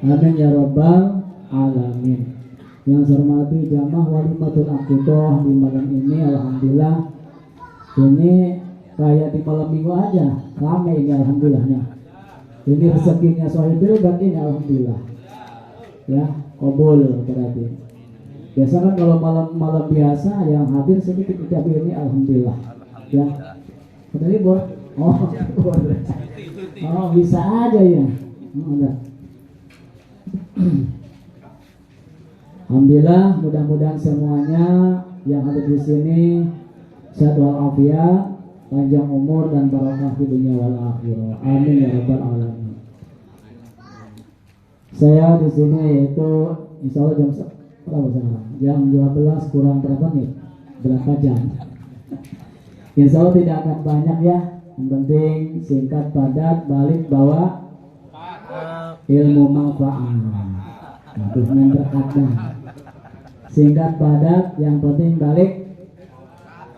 Amin ya rabbal alamin. Yang saya hormati jamaah walimatul aqiqah di malam ini, alhamdulillah ini kayak di malam minggu aja ramai ini alhamdulillahnya. Ini rezekinya Sohibul Bad ini alhamdulillah. Ya, qabul berarti. Biasa kan kalau malam-malam biasa yang hadir sedikit, tapi ini alhamdulillah. Ya. Udah libur? Oh, oh bisa aja ya. Enggak. Alhamdulillah, mudah-mudahan semuanya yang hadir di sini sehat walafiat, panjang umur dan barakah di dunia wal akhirah. Amin ya rabbal alamin. Saya di sini yaitu insya Allah jam berapa sekarang? Jam 12 kurang berapa nih? Berapa jam? Insya Allah tidak akan banyak ya. Yang penting singkat, padat, balik, bawa ilmu manfaat. Aduh, berkatnya. Singkat, padat, yang penting balik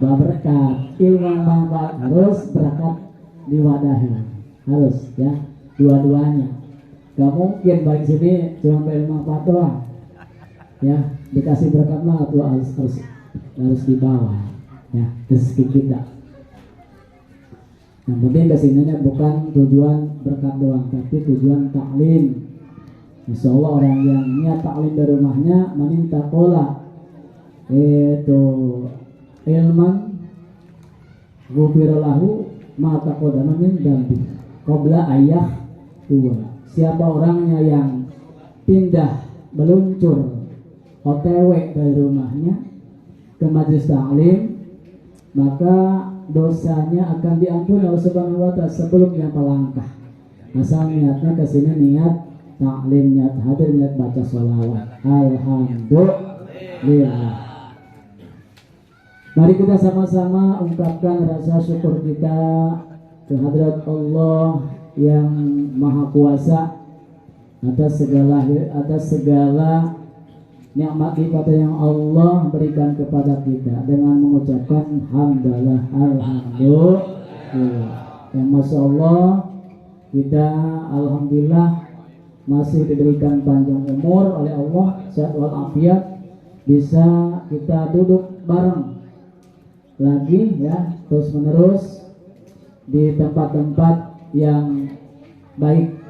bawa berkat. Ilmu manfaat harus berkat di wadahnya. Harus ya, dua-duanya. Gak mungkin balik sini cuma ilmu manfaat doang. Ya, dikasih berkat mah tuh harus dibawa. Ya, rezeki kita. Yang penting kesininya bukan tujuan berkat doang, tapi tujuan taklim. Insya Allah orang yang niat taklim dari rumahnya meminta kola itu ilman gufiralahu ma taqaddama min dambi qabla ayah tua. Siapa orangnya yang pindah meluncur OTW dari rumahnya ke majelis taklim, maka dosanya akan diampuni oleh Subhanahu wa Ta'ala sebelum dia melangkah. Asal niatnya ke sini niat taklim, niat hadir, niat baca sholawat. Alhamdulillah. Mari kita sama-sama ungkapkan rasa syukur kita kehadirat Allah yang Maha Kuasa atas segala nikmat ibadah yang Allah berikan kepada kita dengan mengucapkan hamdalah alhamdulillah. Yang masya Allah kita alhamdulillah masih diberikan panjang umur oleh Allah, sehat walafiat, bisa kita duduk bareng lagi ya terus menerus di tempat-tempat yang baik,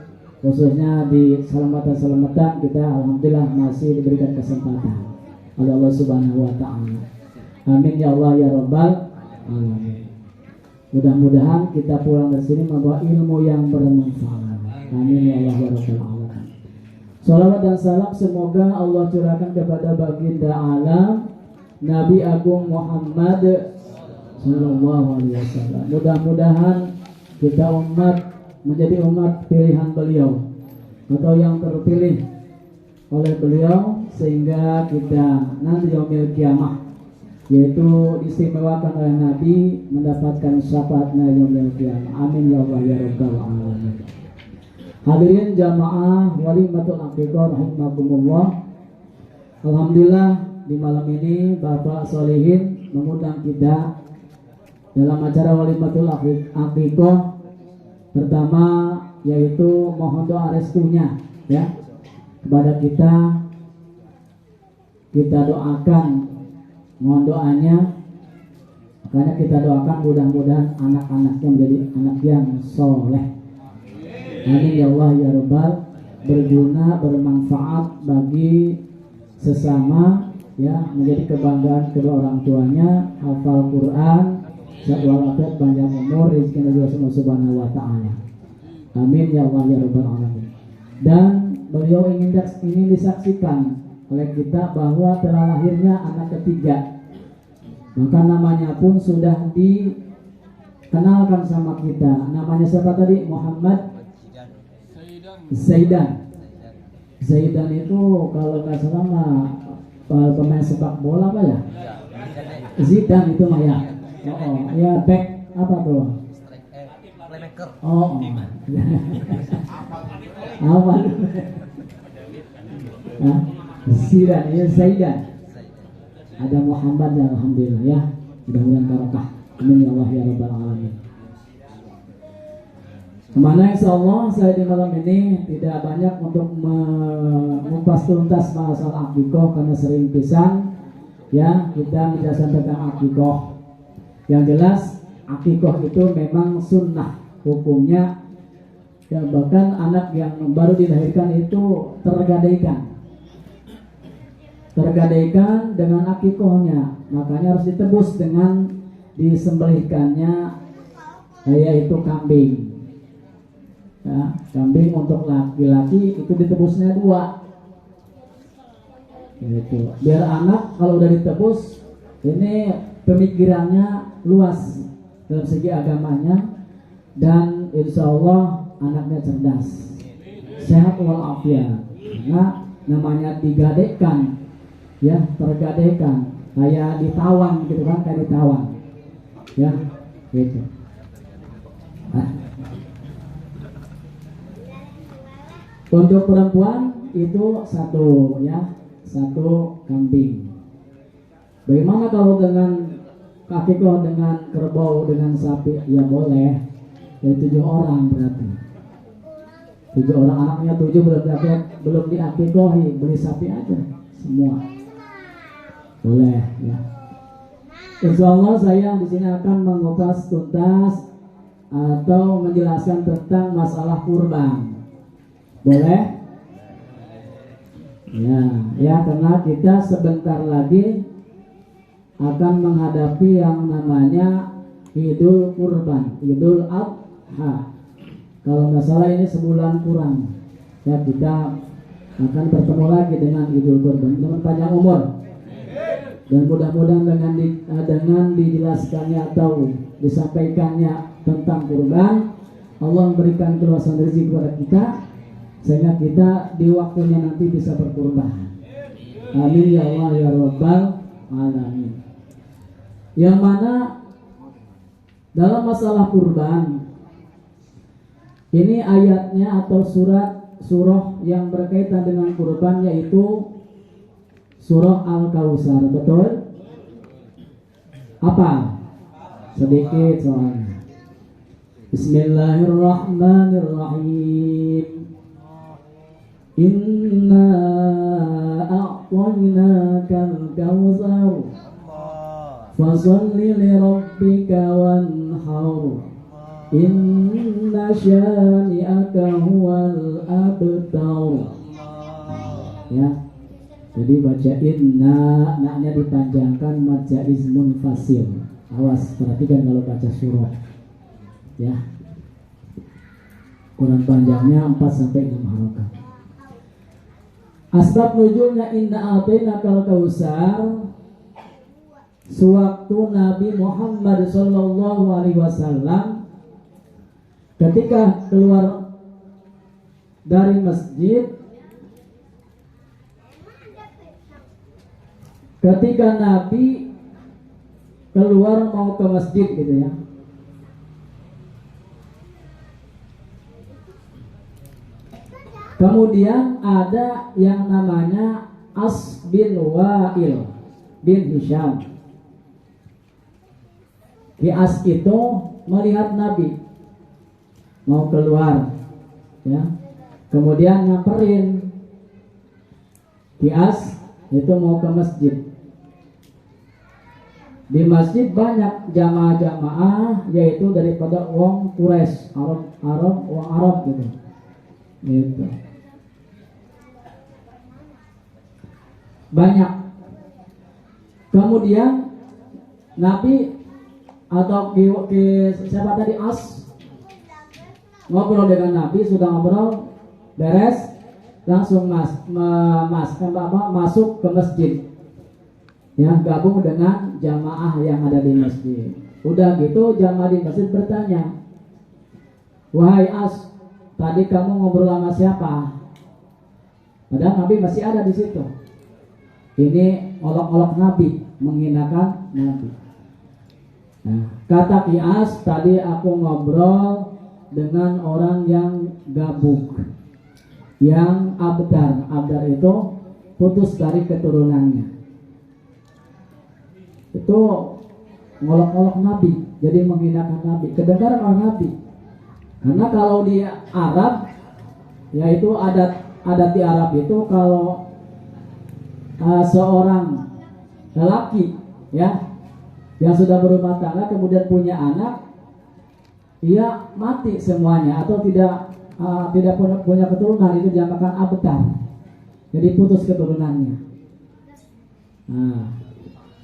khususnya di selamatan kita alhamdulillah masih diberikan kesempatan oleh Allah Subhanahu wa Ta'ala. Amin ya Allah ya rabbal alamin. Mudah-mudahan kita pulang dari sini membawa ilmu yang bermanfaat. Amin ya Allah ya rabbal alamin. Salawat dan salam semoga Allah curahkan kepada baginda alam Nabi Agung Muhammad sallallahu alaihi wasallam. Mudah-mudahan kita menjadi umat pilihan beliau atau yang terpilih oleh beliau, sehingga kita nanti yaumil kiamah yaitu diistimewakan oleh Nabi mendapatkan syafaatnya yaumil kiamah. Amin ya Allah ya rabbal alamin. Hadirin jamaah walimatul aqiqah rahimakumullah. Alhamdulillah di malam ini Bapak Solihin mengundang kita dalam acara walimatul aqiqah. Pertama yaitu mohon doa restunya ya kepada kita doakan, mohon doanya, makanya kita doakan mudah-mudahan anak-anaknya menjadi anak yang soleh. Amin ya Allah ya rabbal, berguna, bermanfaat bagi sesama ya, menjadi kebanggaan kedua orang tuanya, hafal Quran, sehat walafiat, panjang umur, rezeki dari Allah Subhanahu wa Ta'ala. Amin ya Allah ya rabbal alamin. Dan beliau ingin disaksikan oleh kita bahwa telah lahirnya anak ketiga, maka namanya pun sudah dikenalkan sama kita. Namanya siapa tadi? Muhammad Zaidan. Zaidan itu kalau nggak salah pemain sepak bola apa ya? Zidane itu mah ya. Oh, ya back apa tuh? Playmaker. Oh. Apa? Nah, Zidane ya, Zaidan. Ada Muhammad ya, alhamdulillah ya. Mudah-mudahan barakah. Amin ya Allah ya rabbal alamin. Kemana insya Allah saya di malam ini tidak banyak untuk mengupas tuntas masalah akikoh karena sering pisan ya kita menjelaskan tentang akikoh. Yang jelas akikoh itu memang sunnah hukumnya ya, bahkan anak yang baru dilahirkan itu tergadaikan dengan akikohnya, makanya harus ditebus dengan disembelihkannya yaitu kambing. Ya, kambing untuk laki-laki itu ditebusnya 2 gitu. Biar anak kalau udah ditebus ini pemikirannya luas dalam segi agamanya dan insya Allah anaknya cerdas, sehat walafiat. Karena namanya digadaikan ya, tergadaikan kayak ditawan gitu kan, kayak ditawan ya gitu. Untuk perempuan itu 1 kambing. Bagaimana kalau dengan akikoh dengan kerbau dengan sapi? Ya boleh. Jadi 7 orang berarti. 7 orang anaknya 7 belum diakikohi, beli sapi aja semua. Boleh ya. Insya Allah saya di sini akan mengupas tuntas atau menjelaskan tentang masalah kurban. Boleh? Ya, karena kita sebentar lagi akan menghadapi yang namanya Idul Kurban, Idul Adha. Kalau nggak salah ini sebulan kurang. Ya, kita akan bertemu lagi dengan Idul Kurban. Dengan panjang umur. Dan mudah-mudahan dengan dijelaskannya atau disampaikannya tentang kurban, Allah memberikan keluasan rezeki kepada kita sehingga kita di waktunya nanti bisa berkurban. Amin ya Allah ya Rabbal alamin. Yang mana dalam masalah kurban ini ayatnya atau surah yang berkaitan dengan kurban yaitu surah Al-Kautsar, betul? Apa? Sedikit soalnya. Bismillahirrahmanirrahim. Inna a'tainakal kautsar fasalli li rabbika wanhar inna syani'aka huwal abtar. Ya. Jadi baca inna, naknya dipanjangkan baca ismun fasil. Awas, perhatikan kalau baca surah. Ya. Kurang panjangnya 4-6 harokat. Asbab nuzulnya inna a'tainakal kautsar. Sewaktu Nabi Muhammad sallallahu alaihi wasallam ketika keluar dari masjid, ketika Nabi keluar mau ke masjid gitu ya, kemudian ada yang namanya As bin Wa'il bin Hisham. Di As itu melihat Nabi mau keluar ya, kemudian nyamperin. Di As itu mau ke masjid. Di masjid banyak jamaah-jamaah yaitu daripada wong Quraisy, wong Arab gitu. Gitu. Banyak. Kemudian Nabi atau siapa tadi As ngobrol dengan Nabi, sudah ngobrol beres, langsung masuk ke masjid. Ya, gabung dengan jamaah yang ada di masjid. Udah gitu jamaah di masjid bertanya, "Wahai As, tadi kamu ngobrol sama siapa?" Padahal Nabi masih ada di situ. Ini olok-olok Nabi, menghinakan Nabi. Nah, kata As, tadi aku ngobrol dengan orang yang gabuk, yang abdar. Abdar itu putus dari keturunannya. Itu ngolok-ngolok Nabi, jadi menghinakan Nabi, kedengaran orang Nabi. Karena kalau di Arab, yaitu adat di Arab itu kalau seorang lelaki ya yang sudah berumah tangga kemudian punya anak, ia mati semuanya atau tidak punya keturunan, itu dinamakan abtar. Jadi putus keturunannya. Nah,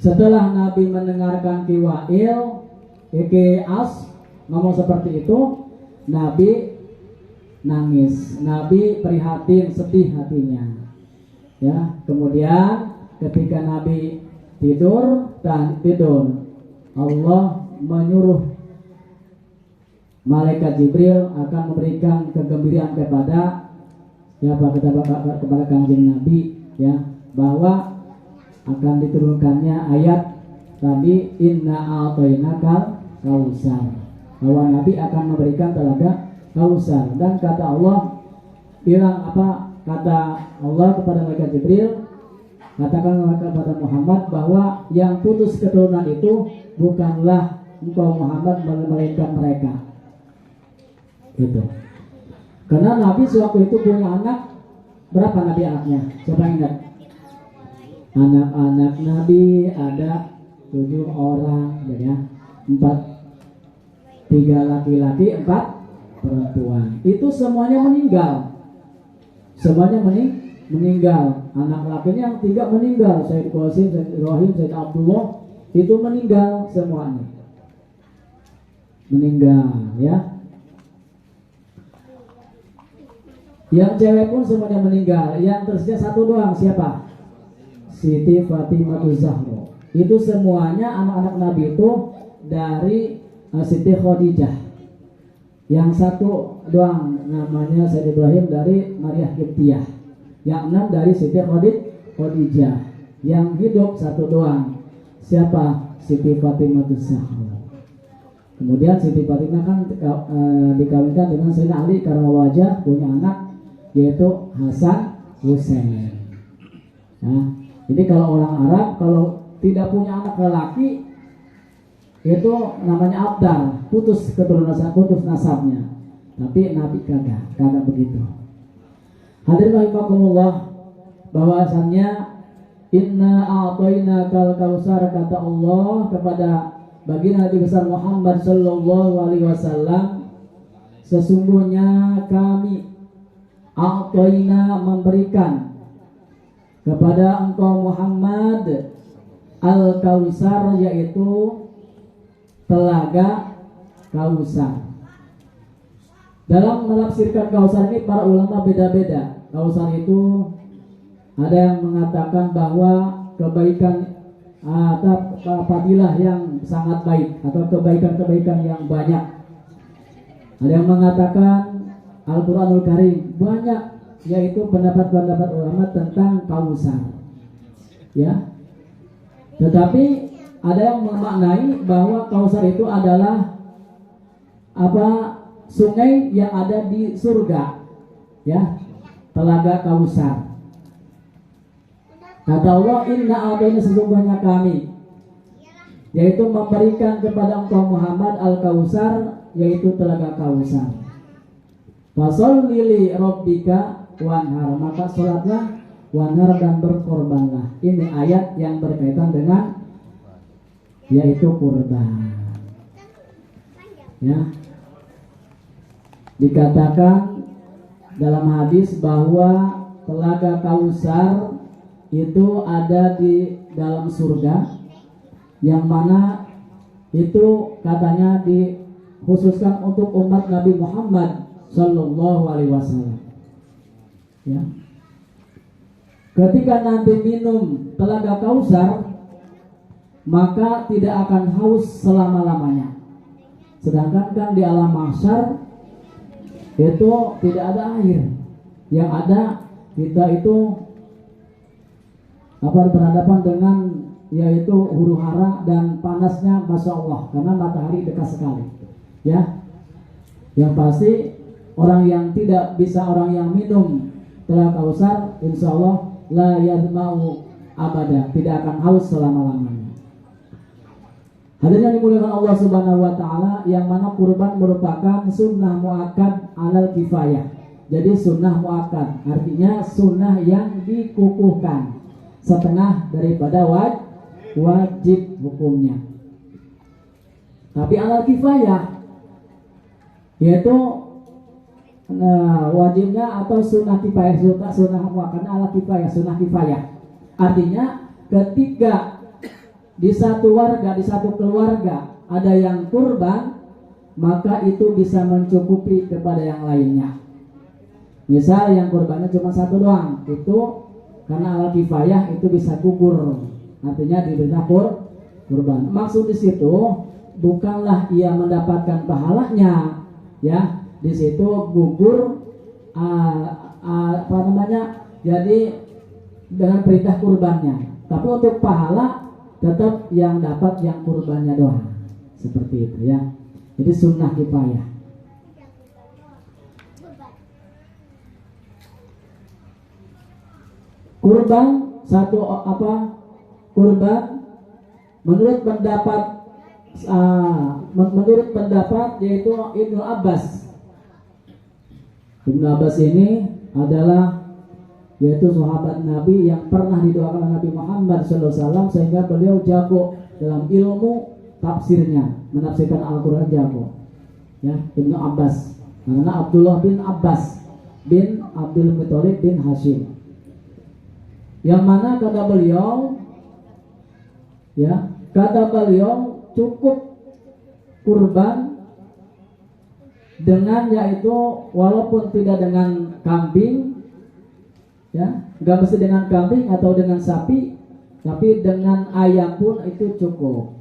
setelah Nabi mendengarkan Kiwail Iki As ngomong seperti itu, Nabi nangis, Nabi prihatin, sedih hatinya. Ya, kemudian ketika Nabi tidur, Allah menyuruh malaikat Jibril akan memberikan kegembiraan kepada kepada kanjeng Nabi, ya, bahwa akan diturunkannya ayat tadi inna a'tainakal kausar, bahwa Nabi akan memberikan telaga kausar. Dan kata Allah kata Allah kepada malaikat Jibril, katakan kepada Muhammad bahwa yang putus keturunan itu bukanlah engkau Muhammad, melainkan mereka. Gitu. Karena Nabi sewaktu itu punya anak, berapa Nabi anaknya? Siapa yang ingat? Anak-anak Nabi ada 7 orang, ya, 3 laki-laki, 4 perempuan. Itu semuanya meninggal. Semuanya meninggal. Anak lakinya yang 3 meninggal. Sayyid Qasim, Sayyid Ibrahim, Sayyid Abdullah itu meninggal semuanya. Meninggal, ya. Yang cewek pun semuanya meninggal. Yang tersisa 1 doang, siapa? Siti Fatimah Zahra. Itu semuanya anak-anak Nabi itu dari Siti Khadijah. Yang 1 doang namanya Sayyid Ibrahim dari Maria Qibtiyah. Yang 6 dari Siti Khadijah. Yang hidup 1 doang, siapa? Siti Fatimah Zahra. Kemudian Siti Fatimah kan dikawinkan dengan Sayyidina Ali karena wajah, punya anak yaitu Hasan Husain. Nah, jadi kalau orang Arab kalau tidak punya anak lelaki itu namanya abdar, putus keturunan, putus nasabnya. Tapi Nabi kagak begitu. Hadirin rahimakumullah, bahwasannya inna a'tainakal kausar, kata Allah kepada baginda Nabi besar Muhammad sallallahu alaihi wasallam, sesungguhnya kami a'taina memberikan kepada engkau Muhammad al-kausar, yaitu telaga kausar. Dalam menafsirkan kausar ini para ulama beda-beda. Kausar itu ada yang mengatakan bahwa kebaikan atau fadilah yang sangat baik atau kebaikan-kebaikan yang banyak. Ada yang mengatakan Al-Quranul Karim banyak, yaitu pendapat-pendapat ulama tentang kausar. Ya. Tetapi ada yang memaknai bahwa kausar itu adalah sungai yang ada di surga, ya, telaga kausar. Kata Allah, inna a'taina, sesungguhnya kami, yaitu memberikan kepada engkau Muhammad al-kausar, yaitu telaga kausar. Fasholli li rabbika wanhar, maka sholatlah, wanhar, dan berkorbanlah. Ini ayat yang berkaitan dengan yaitu kurban. Ya. Dikatakan dalam hadis bahwa telaga kausar itu ada di dalam surga, yang mana itu katanya dikhususkan untuk umat Nabi Muhammad sallallahu alaihi wasallam. Ya. Ketika nanti minum telaga kausar, maka tidak akan haus selama-lamanya. Sedangkan kan di alam mahsyar itu tidak ada air. Yang ada kita itu berhadapan dengan yaitu huru hara dan panasnya, masya Allah, karena matahari dekat sekali. Ya, yang pasti orang yang tidak bisa, orang yang minum telaga kausar, insya Allah la yadma'u abada, tidak akan haus selama-lamanya. Hadirin yang dimuliakan Allah Subhanahu wa taala, yang mana kurban merupakan sunnah muakkad alal kifayah. Jadi sunnah muakkad artinya sunnah yang dikukuhkan, setengah daripada wajib hukumnya. Tapi alal kifayah yaitu wajibnya atau sunnah kifayah, sunnah muakkad alal kifayah, sunnah kifayah. Artinya ketika di satu warga, di satu keluarga ada yang kurban, maka itu bisa mencukupi kepada yang lainnya. Misal yang kurbannya cuma satu doang, itu karena alal kifayah itu bisa gugur, artinya diberikan kurban. Maksud di situ bukanlah ia mendapatkan pahalanya, ya. Di situ gugur jadi dengan perintah kurbannya. Tapi untuk pahala tetap yang dapat yang kurbannya doang, seperti itu ya. Jadi sunnah kifayah. Kurban satu kurban menurut pendapat yaitu Ibnu Abbas. Ibnu Abbas ini adalah yaitu sahabat Nabi yang pernah didoakan oleh Nabi Muhammad SAW, sehingga beliau jago dalam ilmu tafsirnya, menafsirkan Al-Quran jago. Ya, Ibnu Abbas, karena Abdullah bin Abbas bin Abdul Muthalib bin Hashim, yang mana kata beliau, cukup kurban dengan yaitu walaupun tidak dengan kambing, ya, nggak mesti dengan kambing atau dengan sapi, tapi dengan ayam pun itu cukup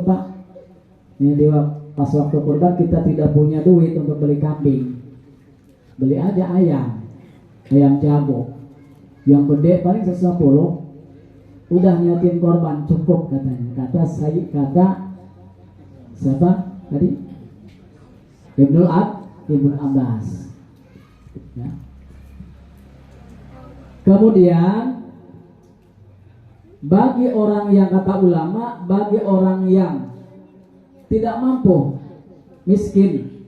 Pak. Ini pas waktu kurban kita tidak punya duit untuk beli kambing, beli aja ayam jago yang gede paling 110, udah nyiapin korban cukup katanya. Kata siapa tadi? Ibnu Abbas. Ya. Kemudian bagi orang yang kata ulama, bagi orang yang tidak mampu, miskin,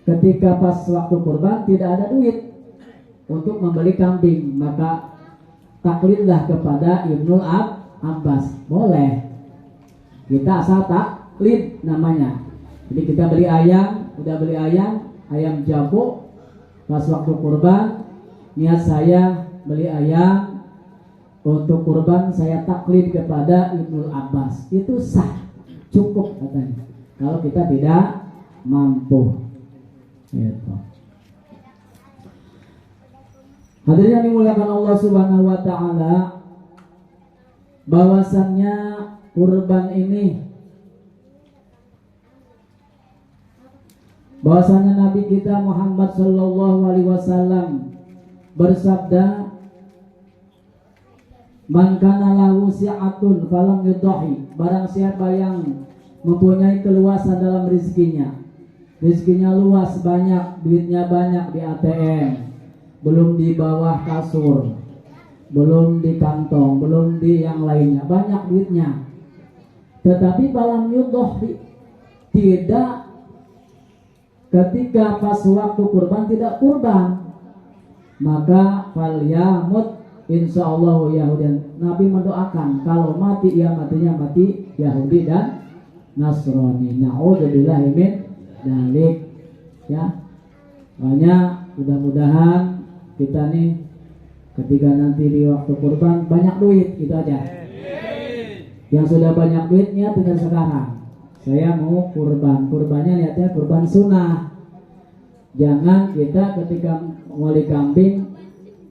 ketika pas waktu kurban tidak ada duit untuk membeli kambing, maka taklidlah kepada Ibnu Abbas. Boleh, kita asal taklid namanya. Jadi kita beli ayam, ayam jago, pas waktu kurban niat saya beli ayam untuk kurban, saya taklid kepada Ibnu Abbas, itu sah, cukup katanya. Kalau kita tidak mampu, gitu. Hadirin yang dimuliakan Allah Subhanahu wa taala, bahwasannya kurban ini, bahwasanya Nabi kita Muhammad sallallahu alaihi wasallam bersabda, "Man kana lahu si'atun falam yudhi." Barang siapa yang mempunyai keluasan dalam rezekinya luas, banyak, duitnya banyak di ATM, belum di bawah kasur, belum di kantong, belum di yang lainnya, banyak duitnya, tetapi falam yudhi, tidak, ketika pas waktu kurban tidak kurban, maka falyamut insyaallah Yahudian. Nabi mendoakan kalau mati, ya matinya mati Yahudi dan Nasrani. Na'udzubillahi min dzalik, ya. Makanya mudah-mudahan kita nih ketika nanti di waktu kurban banyak duit, itu aja. Yang sudah banyak duitnya tinggal sekarang, saya mau kurbannya niatnya kurban sunnah. Jangan kita ketika membeli kambing,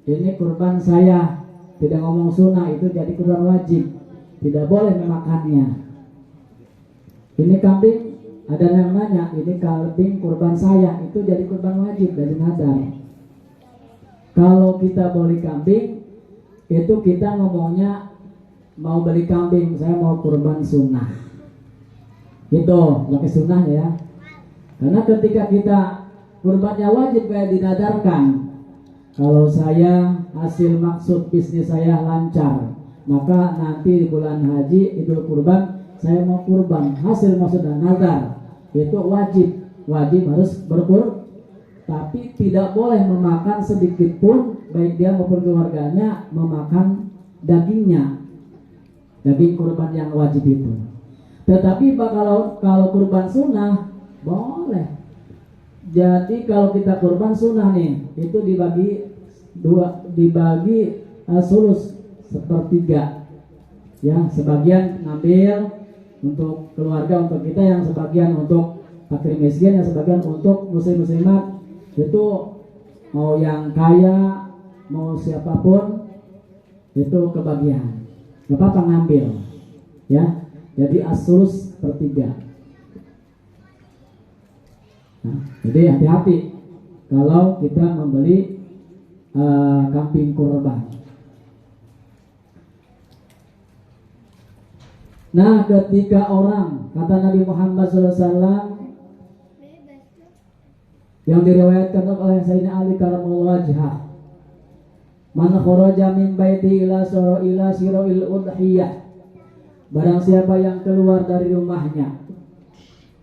ini kurban saya, tidak ngomong sunnah, itu jadi kurban wajib, tidak boleh memakannya. Ini kambing, ada yang nanya, ini kambing kurban saya, itu jadi kurban wajib dari nazar. Kalau kita beli kambing, itu kita ngomongnya mau beli kambing, saya mau kurban sunnah, gitu, pakai sunnah ya. Karena ketika kita kurbannya wajib kayak dinadarkan, kalau saya hasil maksud bisnis saya lancar, maka nanti di bulan haji Idul Kurban saya mau kurban, hasil maksudnya nazar itu wajib harus tapi tidak boleh memakan sedikit pun baik dia maupun keluarganya memakan daging kurban yang wajib itu. Tetapi kalau kurban sunnah boleh. Jadi kalau kita kurban sunnah nih itu dibagi sulus sepertiga, ya, sebagian ngambil untuk keluarga, untuk kita, yang sebagian untuk fakir miskin, yang sebagian untuk muslimat. Itu mau yang kaya mau siapapun itu kebagian, gak apa-apa ngambil, ya. Jadi asulus sepertiga. Nah, jadi hati-hati kalau kita membeli kambing kurban. Nah, ketika orang, kata Nabi Muhammad SAW yang diriwayatkan oleh Sayyidina Ali karramallahu wajhah, man kharaja min baiti ila sira'il udhiyah, barang siapa yang keluar dari rumahnya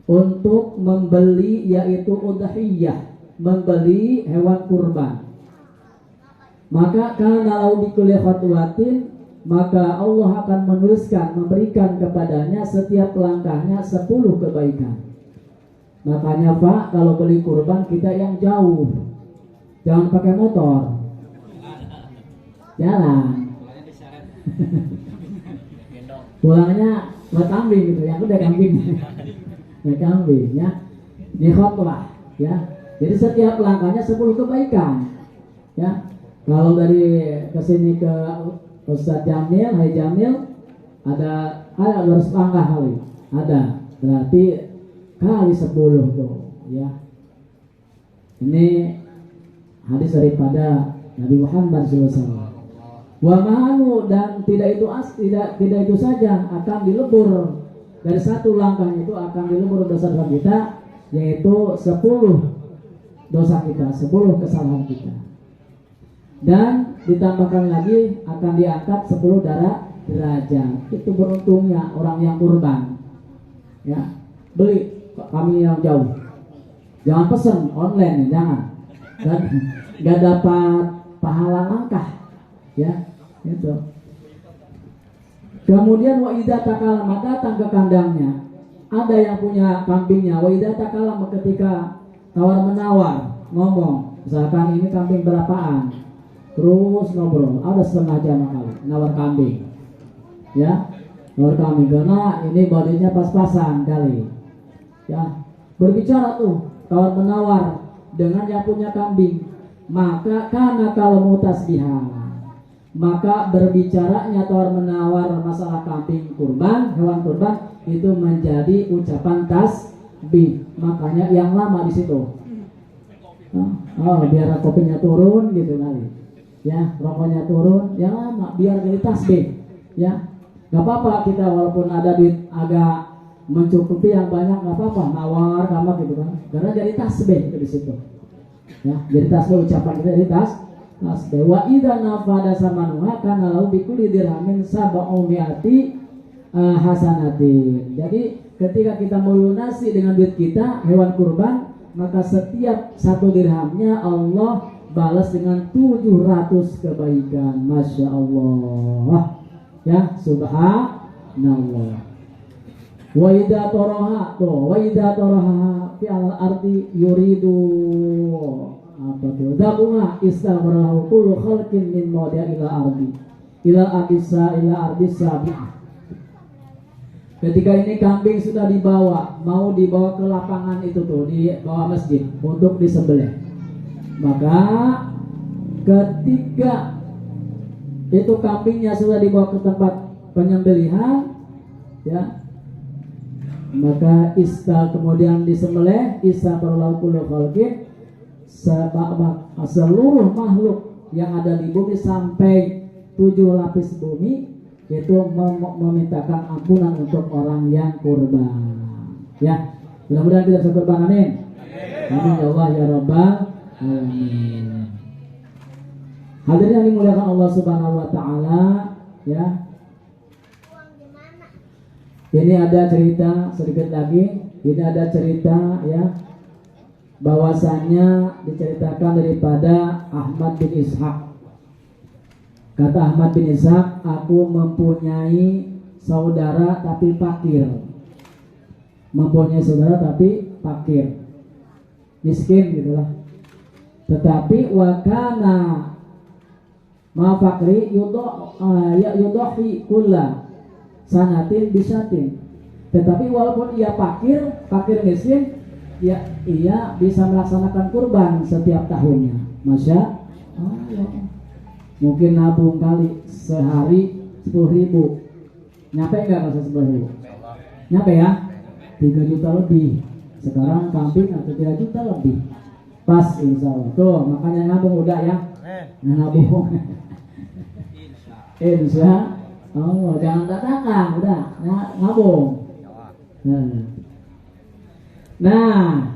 untuk membeli, yaitu udhiyah, membeli hewan kurban, maka kana lahu bikulli khatwatin, maka Allah akan menuliskan, memberikan kepadanya setiap langkahnya 10 kebaikan. Makanya Pak, kalau beli kurban kita yang jauh, jangan pakai motor, jalan. Pulangnya buat kambing gitu, yang udah kambing, ya, di khotbah, ya. Jadi setiap langkahnya 10 kebaikan, ya. Kalau dari kesini ke Ustadz Jamil, Hai Jamil, ada 200 langkah kali, ada, berarti kali 10 tuh, ya. Ini hadis daripada Nabi Muhammad SAW. Wa ma'anu, dan tidak itu saja, akan dilebur dari satu langkah itu akan dilebur dosa-dosa kita, yaitu 10 dosa kita, 10 kesalahan kita. Dan ditambahkan lagi akan diangkat 10 derajat. Itu beruntungnya orang yang kurban, ya. Beli kami yang jauh, jangan pesen online, jangan, dan nggak dapat pahala langkah, ya, itu. Kemudian wa idza takalama, datang ke kandangnya, ada yang punya kambingnya, wa idza takalama, ketika tawar menawar, ngomong, misalkan ini kambing berapaan, terus ngobrol, ada setengah jam kali nawar kambing, ya, nawar kambing, karena ini bodinya pas-pasan kali, ya, berbicara tuh tawar menawar dengan yang punya kambing, maka karena kalau mutasbihah, maka berbicaranya tawar menawar masalah kambing kurban, hewan kurban, itu menjadi ucapan tasbih. Makanya yang lama di situ, biar kopinya turun gitu kali, ya, rokoknya turun, yang lama biar jadi tasbih, ya. Gak apa-apa kita walaupun ada duit agak mencukupi yang banyak, nggak apa-apa, nawar kamar gitu kan, karena jadi tasbih di situ, ya, jadi tasbih, ucapan kita jadi tasbih. Wa idza nafada samanuha kana lahu bikulli dirhamin sab'u mi'ati hasanatin. Jadi ketika kita melunasi dengan duit kita hewan kurban, maka setiap 1 dirhamnya Allah balas dengan 700 kebaikan. Masya Allah, ya, subhanallah. Wa idza taraha fi al-ardi yuridu apa tuh dabuha istaghfarahu kullu khalqin min mawdi'a ila ardi sabi'ah. Ketika ini kambing sudah dibawa, mau dibawa ke lapangan itu tuh, di bawah masjid untuk disembelih, maka ketika itu kambingnya sudah dibawa ke tempat penyembelihan, ya, maka kemudian disembelih, istaghfirullah kullu khalqin, seluruh makhluk yang ada di bumi sampai 7 lapis bumi itu memintakan ampunan untuk orang yang kurban, ya. Mudah-mudahan kita bisa kurban, amin. Amin ya Allah ya Rabbal alamin. Hadirin yang dimuliakan Allah Subhanahu wa taala, ya. Ini ada cerita sedikit lagi. Ini ada cerita ya, bahwasannya diceritakan daripada Ahmad bin Ishaq. Kata Ahmad bin Ishaq, aku mempunyai saudara tapi fakir. Mempunyai saudara tapi fakir, miskin gitulah. Tetapi wakana ma fakri yudohi kulla sanatin bisatin. Tetapi walaupun ia fakir miskin, ia bisa melaksanakan kurban setiap tahunnya. Masya Allah. Mungkin nabung kali sehari 10.000. Nyampe nggak masa 10.000? Nyampe ya? 3 juta lebih. Sekarang kambing atau 3 juta lebih. Pas insya Allah. Tuh makanya nabung udah ya. Nabung. Insya Allah. Jangan dadakan, udah nabung. Nah.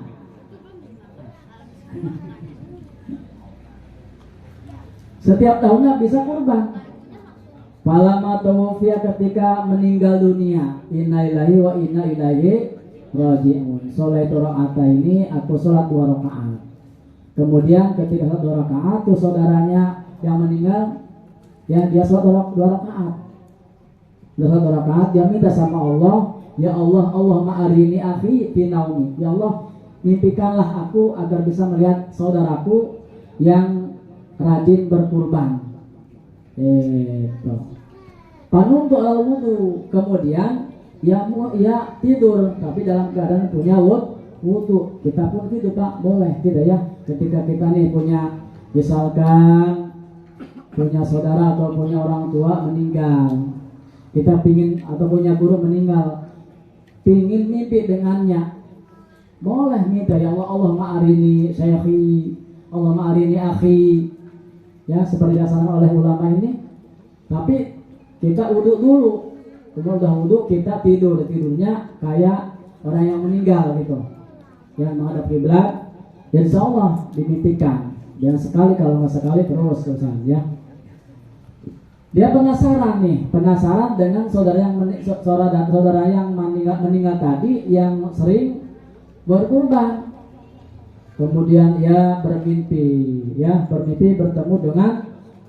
Setiap tahunnya bisa kurban. Falama tawfiya, ketika meninggal dunia, inna ilahi wa inna ilaihi raji'un. Sholat rakaat ini aku sholat 2 rakaat. Kemudian ketika sholat 2 rakaat, tuh saudaranya yang meninggal, ya dia sholat 2 rakaat. Dia sholat 2 rakaat, dia minta sama Allah, ya Allah, Allah ma'arini akhi fi naumi. Ya Allah, mimpikanlah aku agar bisa melihat saudaraku yang rajin berkurban. Panum al wudu, kemudian ya tidur tapi dalam keadaan punya wudu. Kita pun tidur Pak, boleh tidak ya? Ketika kita nih punya, misalkan punya saudara atau punya orang tua meninggal, kita pingin, atau punya guru meninggal, pingin mimpi dengannya, boleh minta, ya Allah, Allah ma'arini syekhi, Allah ma'arini akhi, ya seperti dilaksanakan oleh ulama ini. Tapi kita wudhu dulu. Kemudian udah wudhu kita tidurnya kayak orang yang meninggal gitu, yang menghadap kiblat. Insya Allah dimimpikan. Jangan sekali, kalau nggak sekali terus ya. Dia penasaran dengan saudara yang meninggal tadi, yang sering berkurban. Kemudian ia bermimpi bertemu dengan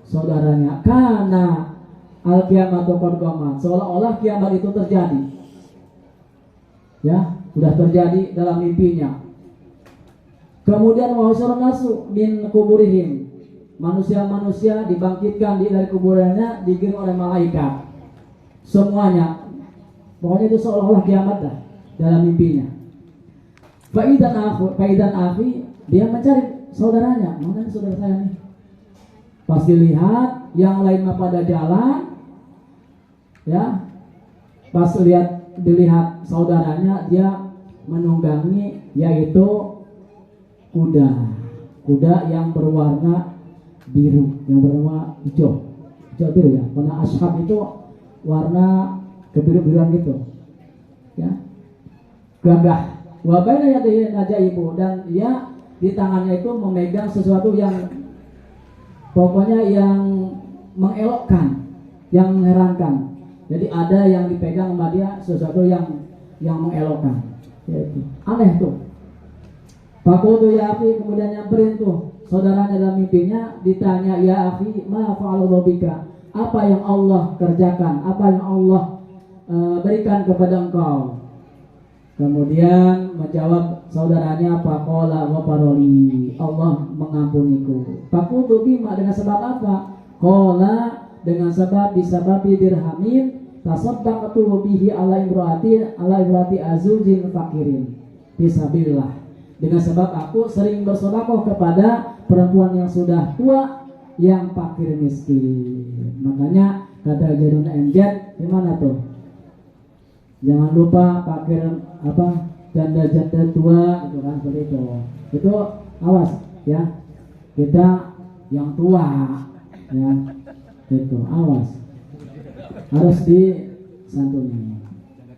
saudaranya. Karena al-qiyamatu qad qamat, seolah-olah kiamat itu terjadi. Ya, sudah terjadi dalam mimpinya. Kemudian wa husyurun nasu min kuburihim, manusia-manusia dibangkitkan dari kuburannya, digiring oleh malaikat. Semuanya. Pokoknya itu seolah-olah kiamat dah dalam mimpinya. Faidan akhi, dia mencari saudaranya. Mana nih saudara saya nih? Pas dilihat yang lain pada jalan, ya. Pas dilihat saudaranya, dia menunggangi, yaitu kuda yang berwarna biru, yang berwarna hijau biru ya. Karena ashab itu warna kebiru-biruan gitu, ya. Gagah. Wabaina yadihi najaibu, dan dia di tangannya itu memegang sesuatu yang pokoknya yang mengelokkan, yang mengherankan. Jadi ada yang dipegang sama dia, sesuatu yang mengelokkan. Yaitu aneh tuh. Fakutu ya akhi, kemudian nyamperin tuh saudaranya dalam mimpinya, ditanya, ya akhi, ma fa'alallahu bika, apa yang Allah kerjakan, apa yang Allah berikan kepada engkau. Kemudian menjawab saudaranya, faqala ghafaroli, Allah mengampuniku. Fakutu bima, dengan sebab apa? Qala, dengan sebab bisababi dirhamin tasaddaqtu bihi ala imraati azujin fakirin bisabillah. Dengan sebab aku sering bersedekah kepada perempuan yang sudah tua, yang fakir miskin. Makanya kata Jadun MZ, gimana tuh? Jangan lupa fakir janda-janda tua gitu kan, seperti itu. Itu awas ya. Kita yang tua ya. Itu awas. Harus disantuni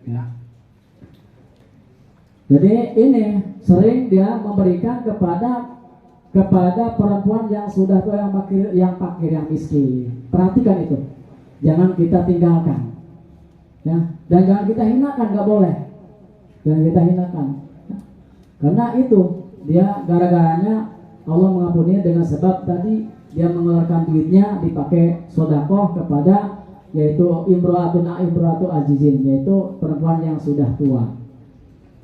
ya. Jadi ini sering dia memberikan kepada perempuan yang sudah tua, yang fakir, yang miskin. Perhatikan itu. Jangan kita tinggalkan. Ya, dan jangan kita hinakan, nggak boleh. Jangan kita hinakan. Karena itu dia gara-garanya Allah mengampuni dengan sebab tadi dia mengeluarkan duitnya dipakai sodakoh kepada yaitu imro'atu azizin, yaitu perempuan yang sudah tua.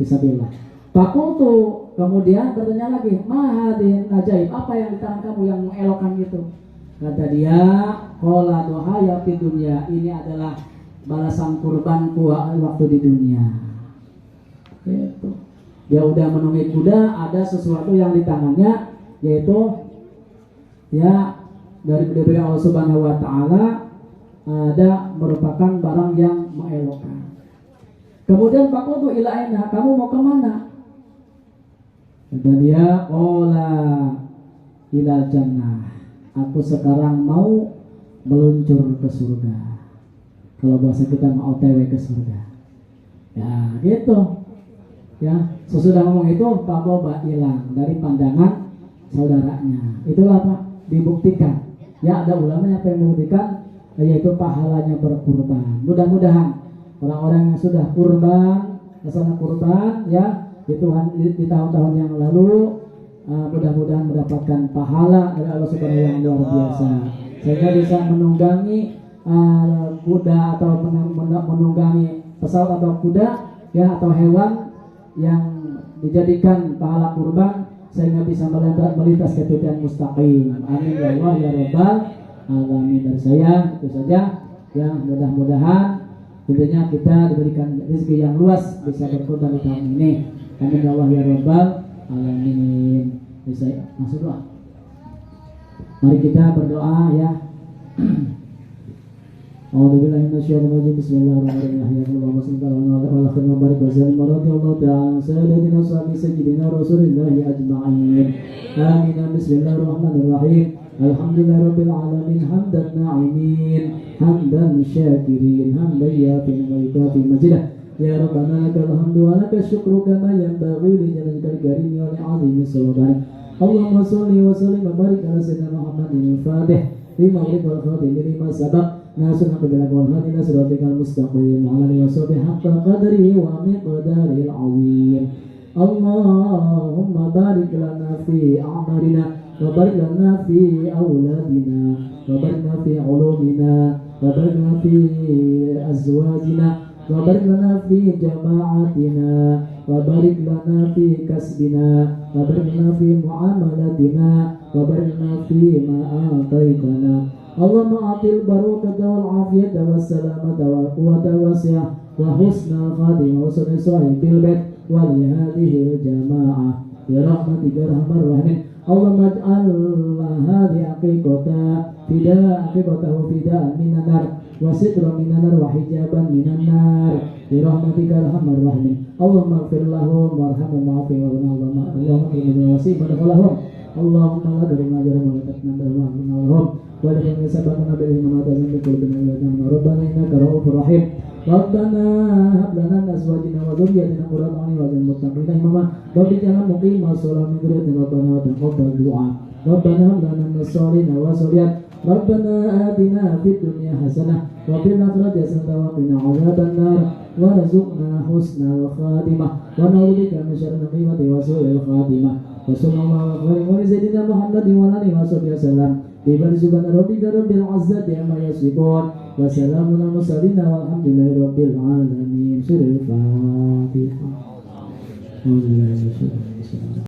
Fisabilillah. Fakultu, kemudian bertanya lagi, mahadin ajaib, apa yang di tangan kamu yang mengelokkan gitu? Kata dia, qala duhaya fid dunya, ini adalah balasan kurbanku waktu di dunia. Gitu. Dia udah menunggu kuda, ada sesuatu yang di tangannya, yaitu ya dari Allah Subhanahu Wa Taala, ada merupakan barang yang mengelokkan. Kemudian fakultu ila aina, kamu mau kemana? Kata dia, qala ilal jannah, aku sekarang mau meluncur ke surga. Kalau bahasa kita mau OTW ke surga. Ya gitu. Ya, sesudah ngomong itu Pak Boba hilang dari pandangan saudaranya. Itulah Pak, dibuktikan. Ya, ada ulama yang membuktikan yaitu pahalanya berkurban. Mudah-mudahan orang-orang yang sudah kurban, masalah kurban ya di tahun-tahun yang lalu, mudah-mudahan mendapatkan pahala dari Allah Subhanahu yang luar biasa, sehingga bisa menunggangi kuda atau menunggangi pesawat atau kuda ya atau hewan yang dijadikan pahala kurban, sehingga bisa melintas ke titik mustaqim. Amin ya Allah ya Rabbal alamin. Dari saya itu saja ya, mudah-mudahan intinya kita diberikan rezeki yang luas bisa berkurban di tahun ini. Amin ya Allah ya Rabbal alamin. Bisa masuk doa. Mari kita berdoa ya. A'udzubillahi minasyaitonir rajim. Bismillahirrahmanirrahim. Allahumma shalli ala Muhammad wa barik wa sallim radhiyallahu ta'ala sayyidina sayyidina Rasulillah ajma'in. Amin. Bismillahirrahmanirrahim. Alhamdulillahirabbil alamin hamdan na'imin hamdan syakirin hamdan yafi'u wa yukafi majidah. Ya Rabbana lakal hamdu wa lakal syukru kama yanbaghi li jalalika al-karim wa li'azimi sultanik. Allahumma shalli wa sallim wa barik ala sayyidina Muhammadin al-Fatih lima ughliqa wal khatim lima sabaq nasrul haqqi bil aqwal hadina siratikal mustaqim wa ala alihi wa sahbihi haqqa qadrihi wa miqdaril azim. Allahumma barik lana fi a'marina wa barik lana fi auladina wa barik lana fi ulumina wa barik lana fi azwajina wa barik lana fi jama'atina wa barik lana fi kasbina wa barik lana fi muamalatina wa barik lana fi ma ataitana. Allahumma atil barakata wal afiyata was salamata wal quwwata wasi'ah wa husnal khatimah wa husnul sahibil bait wa li hadhihi al jamaah ya rahmatika arhamar rahimin. Allahumma ij'al hadhihi aqiqata aqiqatahu fida'an minan nar wa sitran minan nar wa hijaban minan nar bi rahmatika arhamar rahimin. Allahumma ighfir lahum warhamhum wa'afi wa Allahumma ighfir lahum Allahumma la darina jarum wa tatnanda wa lahum wa la sabaqna bil iman wa tazim bi qulubina wa rabbana innaka ra'ufur rahim. Rabbana hab lana min azwajina wa dhurriyyatina qurrata a'yun waj'alna muttaqina imama waj'alna muqimas salati min dhurriyyatina rabbana taqabbal du'a. Rabbana hab lana min as-salihin wa suriyat Rabbana atina fid dunya hasanah wa fil akhirati hasanah wa qina adzaban nar warzuqna husnal khatimah wa na'udzubika min syarril qiwati wa su'il khatimah. Wa sallallahu alaihi wa sayyidina Muhammadin wa alihi wasallam. Ibad subhana rabbika rabbil izzati amma yasifun wa salamun alal mursalin walhamdulillahi rabbil alamin. Surah Al-Fatihah.